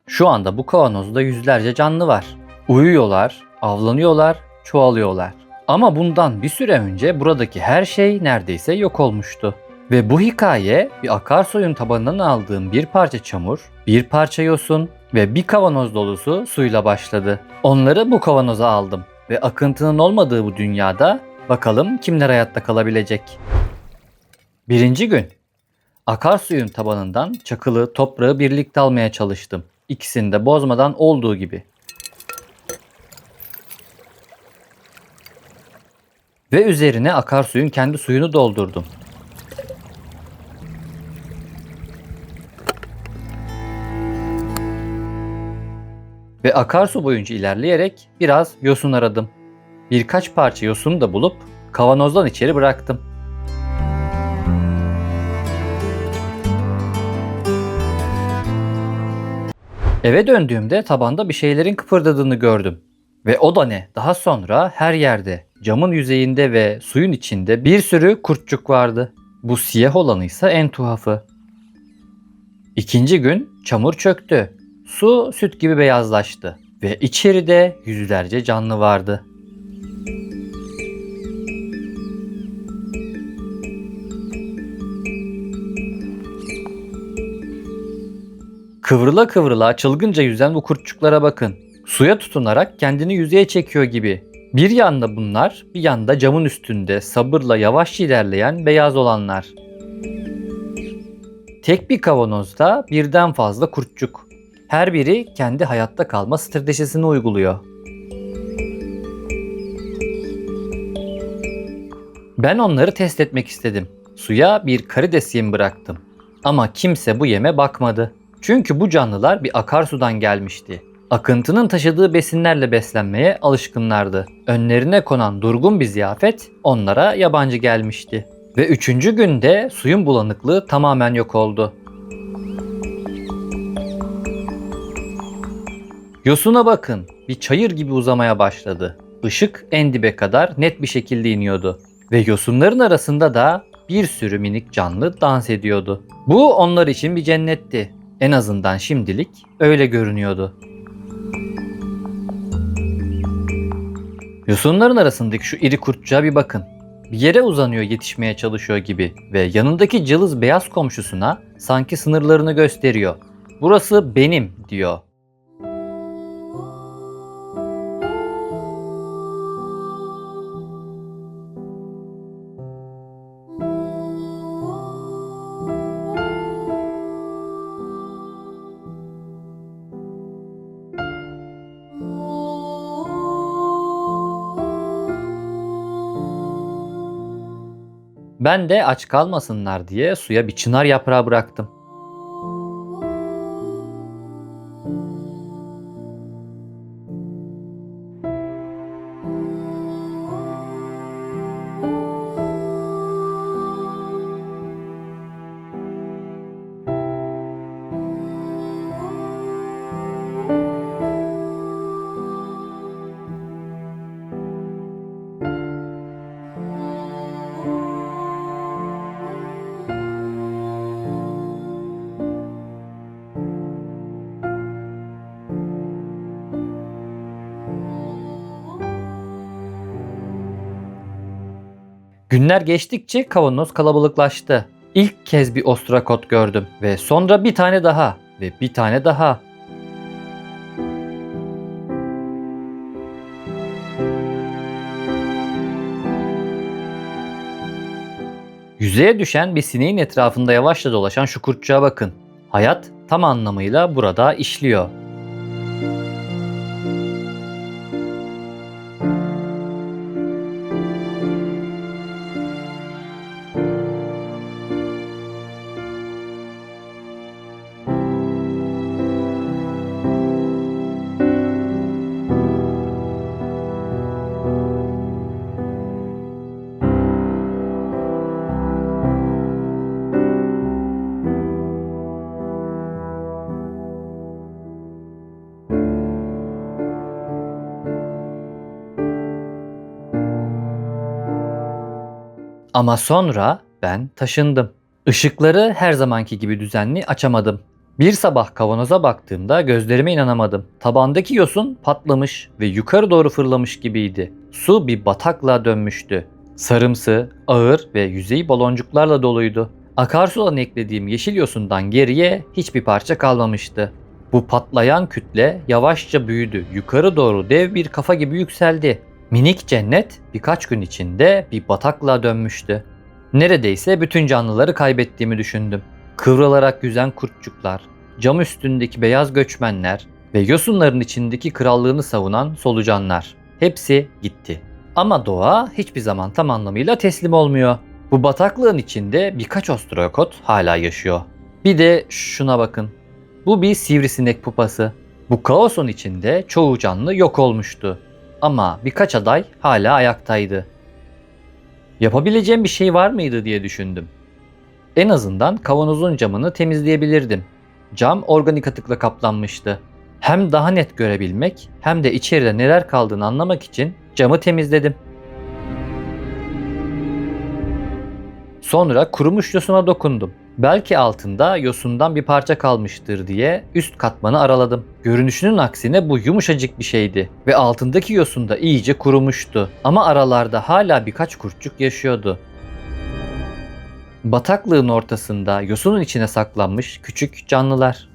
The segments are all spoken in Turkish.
Şu anda bu kavanozda yüzlerce canlı var. Uyuyorlar, avlanıyorlar, çoğalıyorlar. Ama bundan bir süre önce buradaki her şey neredeyse yok olmuştu. Ve bu hikaye bir akarsuyun tabanından aldığım bir parça çamur, bir parça yosun ve bir kavanoz dolusu suyla başladı. Onları bu kavanoza aldım ve akıntının olmadığı bu dünyada bakalım kimler hayatta kalabilecek. Birinci gün. Akarsuyun tabanından çakılı toprağı birlikte almaya çalıştım. İkisini de bozmadan olduğu gibi. Ve üzerine akarsuyun kendi suyunu doldurdum. Ve akarsu boyunca ilerleyerek biraz yosun aradım. Birkaç parça yosunu da bulup kavanozdan içeri bıraktım. Eve döndüğümde tabanda bir şeylerin kıpırdadığını gördüm. Ve o da ne? Daha sonra her yerde, camın yüzeyinde ve suyun içinde bir sürü kurtçuk vardı. Bu siyah olanı ise en tuhafı. İkinci gün çamur çöktü. Su süt gibi beyazlaştı ve içeride yüzlerce canlı vardı. Kıvrıla kıvrıla çılgınca yüzen bu kurtçuklara bakın. Suya tutunarak kendini yüzeye çekiyor gibi. Bir yanda bunlar, bir yanda camın üstünde sabırla yavaşça ilerleyen beyaz olanlar. Tek bir kavanozda birden fazla kurtçuk. Her biri kendi hayatta kalma stratejisini uyguluyor. Ben onları test etmek istedim. Suya bir karides yemi bıraktım. Ama kimse bu yeme bakmadı. Çünkü bu canlılar bir akarsudan gelmişti. Akıntının taşıdığı besinlerle beslenmeye alışkınlardı. Önlerine konan durgun bir ziyafet onlara yabancı gelmişti. Ve üçüncü günde suyun bulanıklığı tamamen yok oldu. Yosuna bakın, bir çayır gibi uzamaya başladı. Işık en dibe kadar net bir şekilde iniyordu. Ve yosunların arasında da bir sürü minik canlı dans ediyordu. Bu onlar için bir cennetti. En azından şimdilik öyle görünüyordu. Yosunların arasındaki şu iri kurtçuğa bir bakın. Bir yere uzanıyor, yetişmeye çalışıyor gibi ve yanındaki cılız beyaz komşusuna sanki sınırlarını gösteriyor. Burası benim diyor. Ben de aç kalmasınlar diye suya bir çınar yaprağı bıraktım. Günler geçtikçe kavanoz kalabalıklaştı. İlk kez bir ostrakot gördüm ve sonra bir tane daha ve bir tane daha. Yüzeye düşen bir sineğin etrafında yavaşça dolaşan şu kurtçuğa bakın. Hayat tam anlamıyla burada işliyor. Ama sonra ben taşındım. Işıkları her zamanki gibi düzenli açamadım. Bir sabah kavanoza baktığımda gözlerime inanamadım. Tabandaki yosun patlamış ve yukarı doğru fırlamış gibiydi. Su bir bataklığa dönmüştü. Sarımsı, ağır ve yüzeyi baloncuklarla doluydu. Akarsudan eklediğim yeşil yosundan geriye hiçbir parça kalmamıştı. Bu patlayan kütle yavaşça büyüdü. Yukarı doğru dev bir kafa gibi yükseldi. Minik cennet birkaç gün içinde bir bataklığa dönmüştü. Neredeyse bütün canlıları kaybettiğimi düşündüm. Kıvrılarak yüzen kurtçuklar, cam üstündeki beyaz göçmenler ve yosunların içindeki krallığını savunan solucanlar. Hepsi gitti. Ama doğa hiçbir zaman tam anlamıyla teslim olmuyor. Bu bataklığın içinde birkaç ostrakot hala yaşıyor. Bir de şuna bakın. Bu bir sivrisinek pupası. Bu kaosun içinde çoğu canlı yok olmuştu. Ama birkaç aday hala ayaktaydı. Yapabileceğim bir şey var mıydı diye düşündüm. En azından kavanozun camını temizleyebilirdim. Cam organik atıkla kaplanmıştı. Hem daha net görebilmek hem de içeride neler kaldığını anlamak için camı temizledim. Sonra kurumuş yosuna dokundum. Belki altında yosundan bir parça kalmıştır diye üst katmanı araladım. Görünüşünün aksine bu yumuşacık bir şeydi ve altındaki yosun da iyice kurumuştu. Ama aralarda hala birkaç kurtçuk yaşıyordu. Bataklığın ortasında yosunun içine saklanmış küçük canlılar.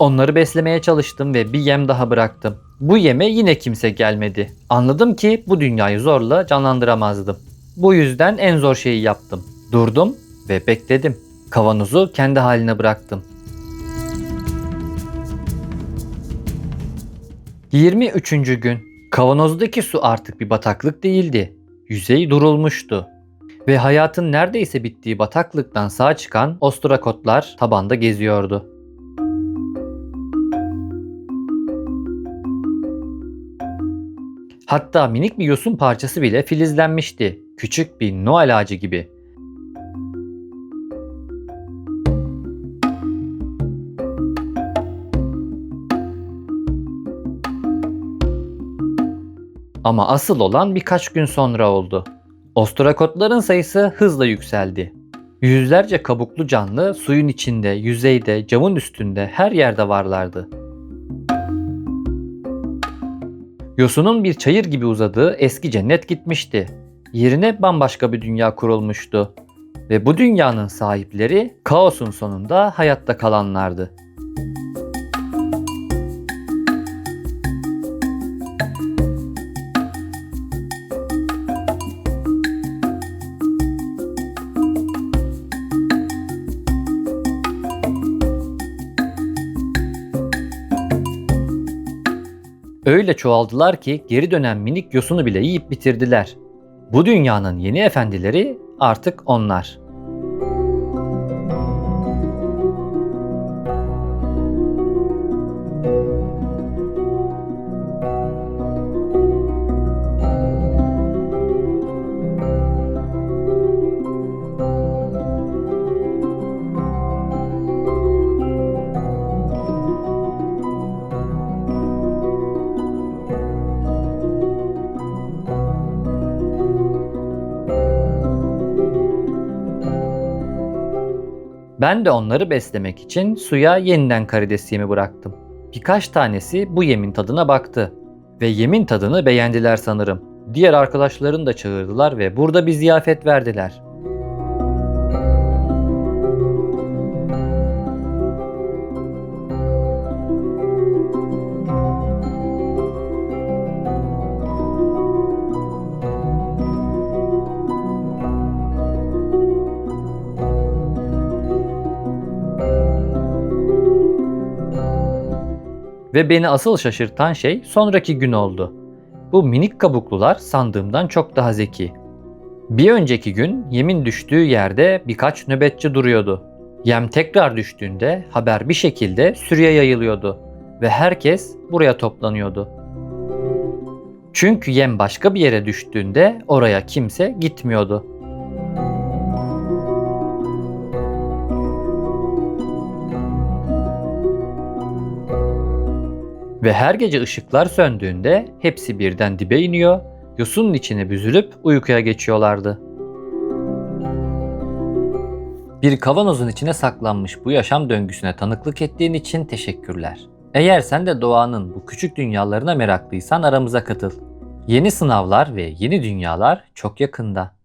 Onları beslemeye çalıştım ve bir yem daha bıraktım. Bu yeme yine kimse gelmedi. Anladım ki bu dünyayı zorla canlandıramazdım. Bu yüzden en zor şeyi yaptım. Durdum ve bekledim. Kavanozu kendi haline bıraktım. 23. gün. Kavanozdaki su artık bir bataklık değildi. Yüzey durulmuştu. Ve hayatın neredeyse bittiği bataklıktan sağ çıkan ostrakotlar tabanda geziyordu. Hatta minik bir yosun parçası bile filizlenmişti. Küçük bir Noel ağacı gibi. Ama asıl olan birkaç gün sonra oldu. Ostrakotların sayısı hızla yükseldi. Yüzlerce kabuklu canlı suyun içinde, yüzeyde, camın üstünde her yerde varlardı. Yosunun bir çayır gibi uzadığı eski cennet gitmişti. Yerine bambaşka bir dünya kurulmuştu. Ve bu dünyanın sahipleri kaosun sonunda hayatta kalanlardı. Öyle çoğaldılar ki geri dönen minik yosunu bile yiyip bitirdiler. Bu dünyanın yeni efendileri artık onlar. Ben de onları beslemek için suya yeniden karides yemi bıraktım. Birkaç tanesi bu yemin tadına baktı ve yemin tadını beğendiler sanırım. Diğer arkadaşlarını da çağırdılar ve burada bir ziyafet verdiler. Ve beni asıl şaşırtan şey sonraki gün oldu. Bu minik kabuklular sandığımdan çok daha zeki. Bir önceki gün yemin düştüğü yerde birkaç nöbetçi duruyordu. Yem tekrar düştüğünde haber bir şekilde sürüye yayılıyordu ve herkes buraya toplanıyordu. Çünkü yem başka bir yere düştüğünde oraya kimse gitmiyordu. Ve her gece ışıklar söndüğünde hepsi birden dibe iniyor, yosunun içine büzülüp uykuya geçiyorlardı. Bir kavanozun içine saklanmış bu yaşam döngüsüne tanıklık ettiğin için teşekkürler. Eğer sen de doğanın bu küçük dünyalarına meraklıysan aramıza katıl. Yeni sınavlar ve yeni dünyalar çok yakında.